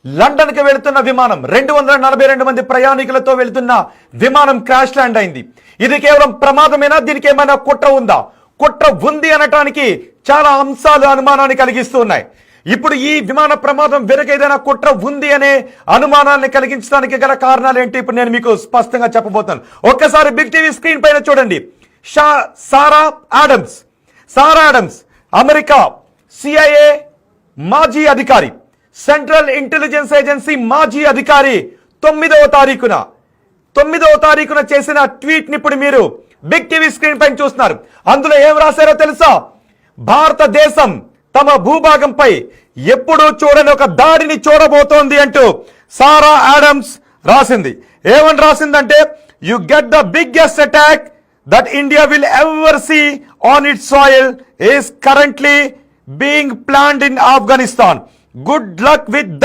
London కి వెళుతున్న విమానం 242 మంది ప్రయాణికులతో వెళుతున్న విమానం క్రాష్ ల్యాండ్ అయింది. ఇది కేవలం ప్రమాదమేనా? దీనికి ఏమైనా కుట్ర ఉందా? కుట్ర ఉంది అనటానికి చాలా అంశాలు అనుమానాన్ని కలిగిస్తున్నాయి. ఇప్పుడు ఈ విమాన ప్రమాదం వెనుక ఏదైనా కుట్ర ఉంది అనే అనుమానాన్ని కలిగించడానికి గల కారణాలు ఏంటి ఇప్పుడు నేను మీకు స్పష్టంగా చెప్పబోతున్నాను. ఒక్కసారి బిగ్ టీవీ స్క్రీన్ పైన చూడండి. సారా ఆడమ్స్ అమెరికా CIA మాజీ అధికారి, సెంట్రల్ ఇంటెలిజెన్స్ ఏజెన్సీ మాజీ అధికారి 9వ తారీఖున చేసిన ట్వీట్ ని ఇప్పుడు మీరు బిగ్ టీవీ స్క్రీన్ పైన చూస్తున్నారు. అందులో ఏం రాశారో తెలుసా? భారతదేశం తమ భూభాగంపై ఎప్పుడూ చూడని ఒక దాడిని చూడబోతోంది అంటూ సారా ఆడమ్స్ రాసింది. ఏమని రాసిందంటే, you get the biggest attack that India will ever see on its soil is currently being planned in Afghanistan. Good luck with